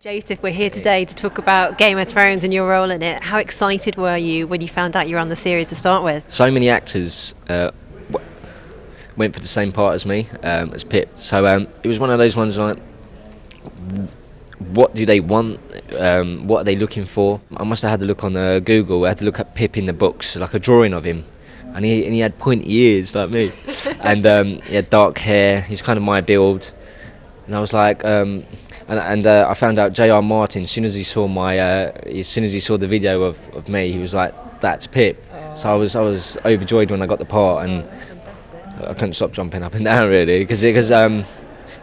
Josef, we're here today to talk about Game of Thrones and your role in it. How excited were you when you found out you were on the series to start with? So many actors went for the same part as me, as Pyp. So it was one of those ones like, what do they want? What are they looking for? I must have had a look on Google. I had to look at Pyp in the books, like a drawing of him. And he had pointy ears like me. And he had dark hair. He's kind of my build. And I was like... And I found out J.R. Martin, as soon as he saw the video of me, he was like, "That's Pyp." Oh. So I was overjoyed when I got the part, and I couldn't stop jumping up and down really, because this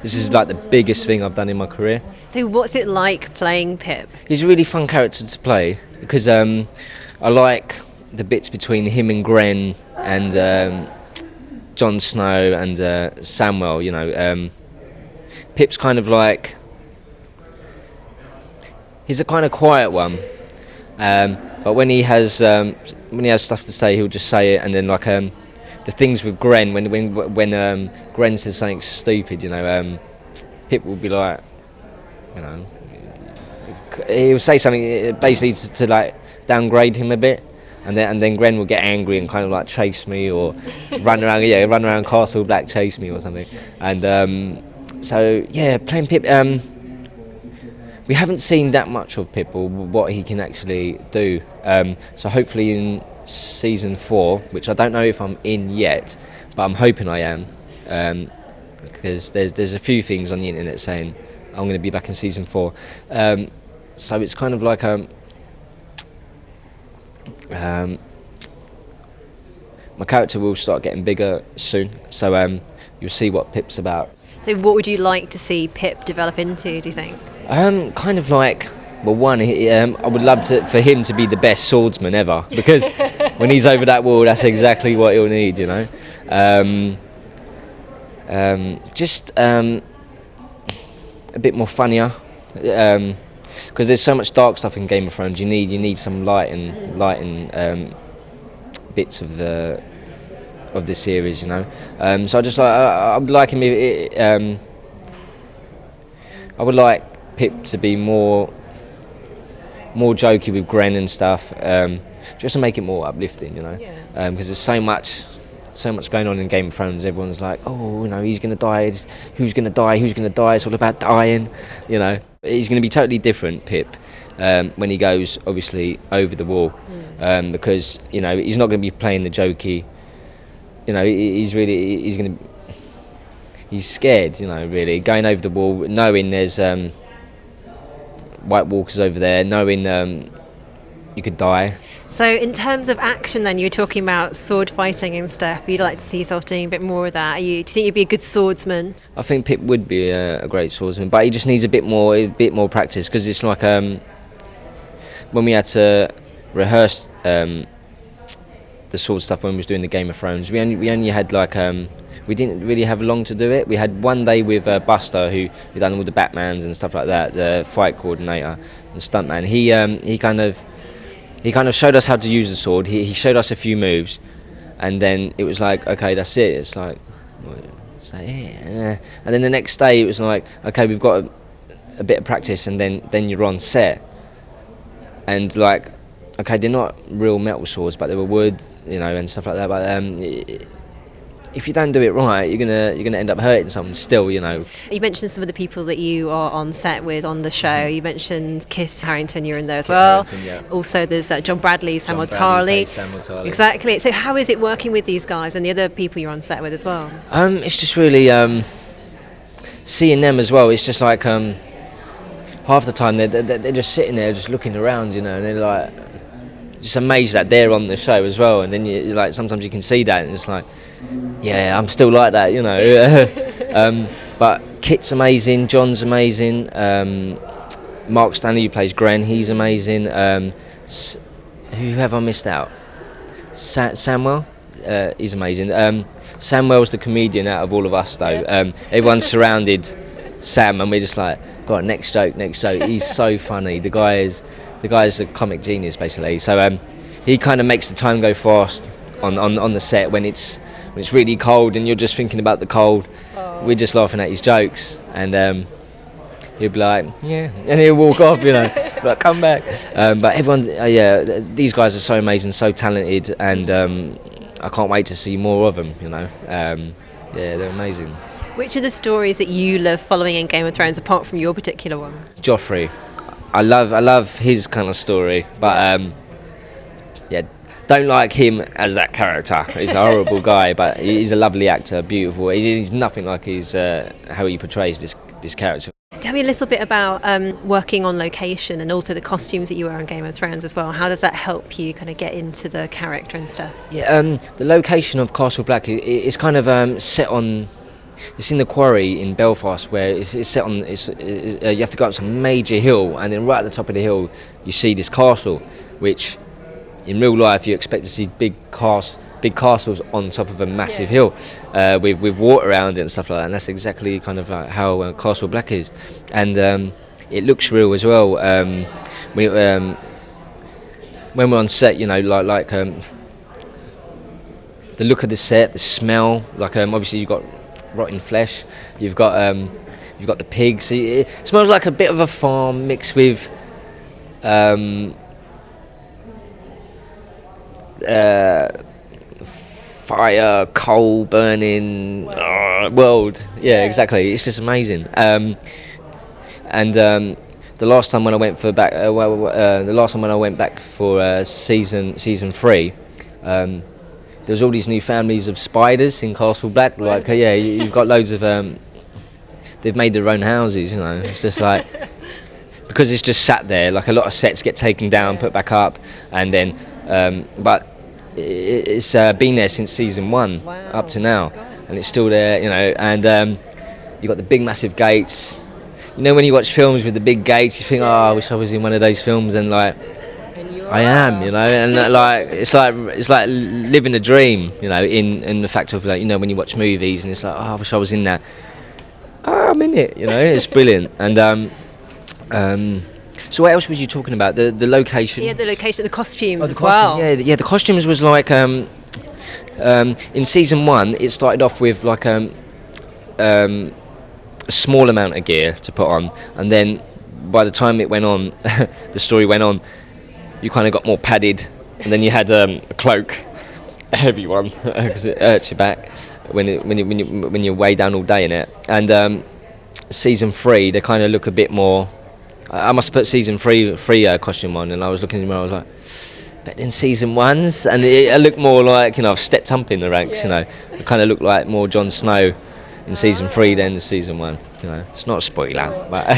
is like the biggest thing I've done in my career. So what's it like playing Pyp? He's a really fun character to play because I like the bits between him and Grenn and Jon Snow and Samwell. You know, Pyp's kind of like. He's a kind of quiet one, but when he has stuff to say, he'll just say it. And then like the things with Grenn, when Grenn says something stupid, you know, Pyp will be like, you know, he'll say something basically to like downgrade him a bit, and then Grenn will get angry and kind of like chase me or run around Castle Black, chase me or something. And so yeah, playing Pyp. We haven't seen that much of Pyp or what he can actually do. So hopefully in season 4, which I don't know if I'm in yet, but I'm hoping I am, because there's a few things on the internet saying I'm going to be back in season 4. So it's kind of like my character will start getting bigger soon. So you'll see what Pyp's about. So what would you like to see Pyp develop into, do you think? Kind of like, well, one, I would love for him to be the best swordsman ever, because when he's over that wall, that's exactly what he'll need, you know. Just a bit more funnier, because there's so much dark stuff in Game of Thrones. You need some light and bits of the series, you know. So I would like him. I would like Pyp to be more jokey with Grenn and stuff, just to make it more uplifting, you know. Because there's so much going on in Game of Thrones. Everyone's like, oh, you know, he's going to die. Who's going to die? Who's going to die? It's all about dying, you know. He's going to be totally different, Pyp, when he goes obviously over the wall, because you know he's not going to be playing the jokey. You know, he's scared, you know, really going over the wall, knowing there's White Walkers over there, knowing you could die. So in terms of action then, you were talking about sword fighting and stuff. You'd like to see yourself doing a bit more of that. Do you think you'd be a good swordsman? I think Pyp would be a great swordsman, but he just needs a bit more practice, because it's like when we had to rehearse the sword stuff when we was doing the Game of Thrones, we only had like we didn't really have long to do it. We had one day with Buster, who done all the Batmans and stuff like that, the fight coordinator and stuntman. He kind of showed us how to use the sword. He showed us a few moves, and then it was like, okay, that's it. It's like yeah. And then the next day it was like, okay, we've got a bit of practice, and then you're on set. And like, okay, they're not real metal swords, but they were wood, you know, and stuff like that. But if you don't do it right, you're gonna end up hurting someone still, you know. You mentioned some of the people that you are on set with on the show. You mentioned Kit Harington, you're in there as well. Yeah. Also, there's Jon Samwell Tarly. Exactly. So how is it working with these guys and the other people you're on set with as well? It's just really seeing them as well. It's just like half the time they're just sitting there, just looking around, you know, and they're like just amazed that they're on the show as well. And then you like sometimes you can see that, and it's like, yeah, I'm still like that, you know. But Kit's amazing, Jon's amazing, Mark Stanley, who plays Grenn, he's amazing. Who have I missed out? Samwell, he's amazing. Samwell's the comedian out of all of us, though. Everyone's surrounded Sam, and we're just like, God, next joke. He's so funny. The guy's a comic genius, basically. So he kind of makes the time go fast on the set when it's really cold and you're just thinking about the cold. We're just laughing at his jokes, and he'll be like, yeah, and he'll walk off, like, come back. But everyone, these guys are so amazing, so talented, and I can't wait to see more of them, they're amazing. Which are the stories that you love following in Game of Thrones, apart from your particular one? Joffrey. I love his kind of story, but don't like him as that character. He's a horrible guy, but he's a lovely actor, beautiful. He's nothing like how he portrays this character. Tell me a little bit about working on location and also the costumes that you wear on Game of Thrones as well. How does that help you kind of get into the character and stuff? Yeah, the location of Castle Black is kind of set on. It's in the quarry in Belfast, where it's set on. You have to go up some major hill, and then right at the top of the hill, you see this castle, which in real life you expect to see big castles on top of a massive hill, with water around it and stuff like that. And that's exactly kind of like how Castle Black is, and it looks real as well. When we're on set, like the look of the set, the smell. Like obviously you've got rotten flesh. You've got the pigs. It smells like a bit of a farm mixed with fire, coal burning world. Yeah, exactly. It's just amazing. And the last time when I went back for season 3. There's all these new families of spiders in Castle Black. Like, you've got loads of. They've made their own houses. It's just like because it's just sat there. Like a lot of sets get taken down, put back up, and then. But it's been there since season 1 up to now, and it's still there. And you've got the big, massive gates. When you watch films with the big gates, you think, "Oh, I wish I was in one of those films." And like. I am, and like it's like living a dream, in the fact of like when you watch movies and it's like, oh, I wish I was in that. Oh, I'm in it, it's brilliant. And so what else was you talking about? The location? Yeah, the location, the costumes as well. Yeah, the costumes was like in season 1 it started off with like a small amount of gear to put on, and then by the time it went on, the story went on. You kind of got more padded, and then you had a cloak, a heavy one, because it hurts your back when you're way down all day in it. And season 3, they kind of look a bit more. I must have put season 3 costume on, and I was looking at them, and I was like, but in season 1's, and it looked more like I've stepped up in the ranks. It kind of looked like more Jon Snow in season 3 than season 1. It's not a spoiler, but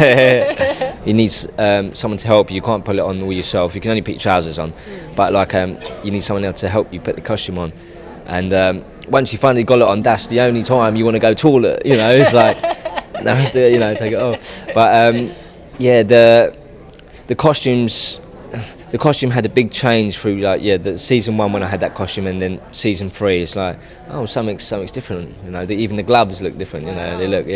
you need someone to help you. You can't put it on all yourself. You can only put your trousers on, but like you need someone else to help you put the costume on. And once you finally got it on, that's the only time you want to go toilet. It's like no, I have to, take it off. But the costumes. The costume had a big change through the season 1 when I had that costume, and then season 3 it's like, oh, something's different. Even the gloves look different. They look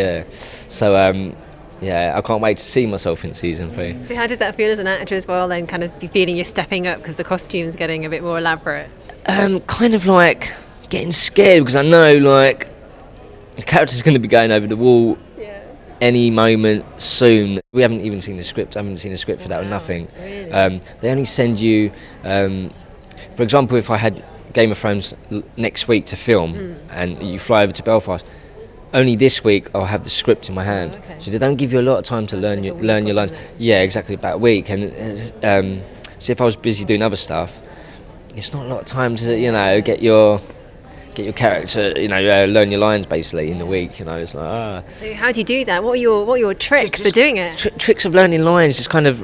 So I can't wait to see myself in season 3. So how did that feel as an actor as well? Then kind of be feeling you're stepping up because the costume's getting a bit more elaborate. Kind of like getting scared because I know like the character's going to be going over the wall. Any moment soon. We haven't even seen the script. I haven't seen a script for that or nothing. Really? They only send you, for example, if I had Game of Thrones next week to film and you fly over to Belfast, only this week I'll have the script in my hand. Okay. So they don't give you a lot of time to learn your lines. Yeah, exactly, about a week. And so if I was busy doing other stuff, it's not a lot of time to get your character, learn your lines basically in the week. It's like So how do you do that? What are your tricks for doing it? Tricks of learning lines, just kind of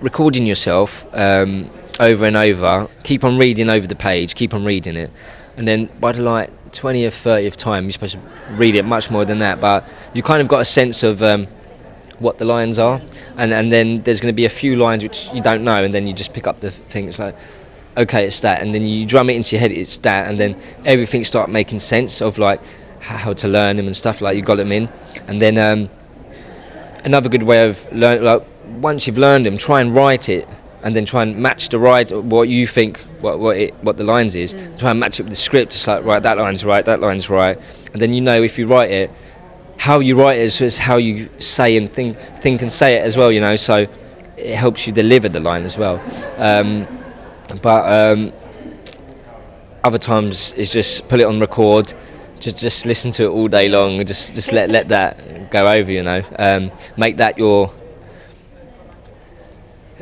recording yourself over and over. Keep on reading over the page. Keep on reading it, and then by the 20th, 30th time, you're supposed to read it much more than that. But you kind of got a sense of what the lines are, and then there's going to be a few lines which you don't know, and then you just pick up the thing. It's like, okay, it's that, and then you drum it into your head, it's that, and then everything start making sense of like how to learn them and stuff, like you got them in. And then another good way of learning, like once you've learned them, try and write it, and then try and match what you think what the lines is. Try and match it with the script. It's like, right, that line's right, and then if you write it, how you write it is how you say and think and say it as well, you know. So it helps you deliver the line as well. But other times it's just put it on record, just listen to it all day long, and just let that go over, you know. Make that your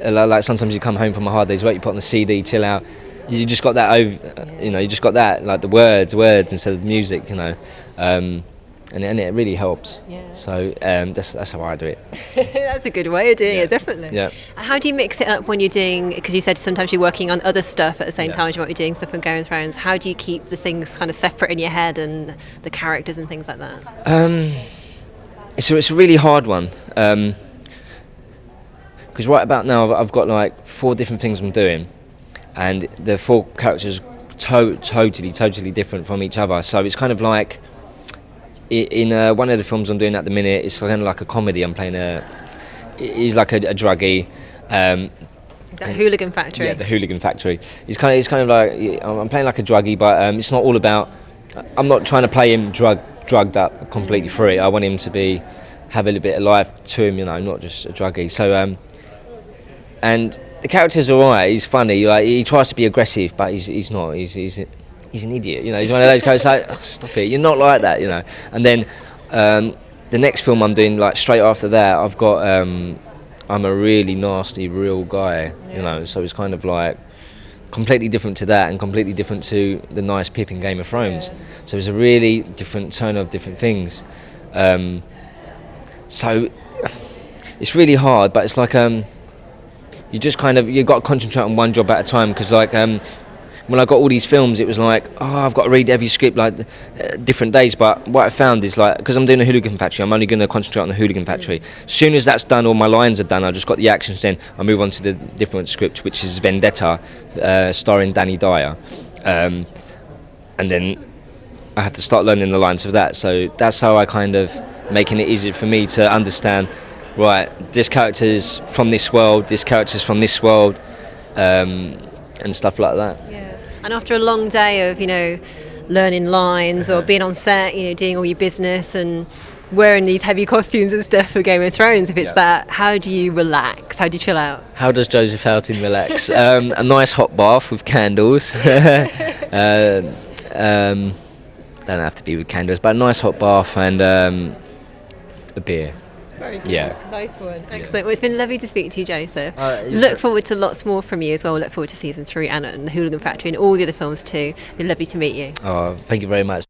like sometimes you come home from a hard day's work, you put on the CD, chill out. You just got that over, you know. You just got that, like the words instead of music, you know. And it really helps. Yeah. So that's how I do it. That's a good way of doing it, definitely. Yeah. How do you mix it up when you're doing, because you said sometimes you're working on other stuff at the same Yeah. time as you might be doing stuff on Game of Thrones. How do you keep the things kind of separate in your head and the characters and things like that? It's a really hard one. Because right about now I've got like 4 different things I'm doing, and the 4 characters totally different from each other. So it's kind of like in one of the films I'm doing at the minute, it's kind of like a comedy. I'm playing he's like a druggie. Is that Hooligan Factory? Yeah, the Hooligan Factory. It's kind of like I'm playing like a druggie, but it's not all about. I'm not trying to play him drugged up completely through it. I want him to have a little bit of life to him, you know, not just a druggie. So and the character's alright. He's funny. Like he tries to be aggressive, but he's not. He's an idiot. You know, he's one of those guys like, oh, stop it. You're not like that. You know. And then the next film I'm doing, like straight after that, I've got I'm a really nasty real guy. You know, so it's kind of like completely different to that, and completely different to the nice Pyp in Game of Thrones. Yeah. So it's a really different tone of different things. So it's really hard, but it's like you just kind of, you've got to concentrate on one job at a time, because like when I got all these films, it was like, oh, I've got to read every script like different days. But what I found is, like, because I'm doing a Hooligan Factory, I'm only going to concentrate on the Hooligan Factory. As soon as that's done, all my lines are done, I just got the actions, then I move on to the different script, which is Vendetta, starring Danny Dyer, and then I have to start learning the lines of that. So that's how I kind of making it easier for me to understand, right, this character's from this world, this character's from this world, and stuff like that. Yeah. And after a long day of, you know, learning lines or being on set, you know, doing all your business and wearing these heavy costumes and stuff for Game of Thrones, if it's that, how do you relax? How do you chill out? How does Josef Altin relax? A nice hot bath with candles. Don't have to be with candles, but a nice hot bath and a beer. Very good. Yeah. Nice one. Excellent. Well, it's been lovely to speak to you, Joseph. Look forward to lots more from you as well. Look forward to season 3 and the Hooligan Factory and all the other films too. It's been lovely to meet you. Oh, thank you very much.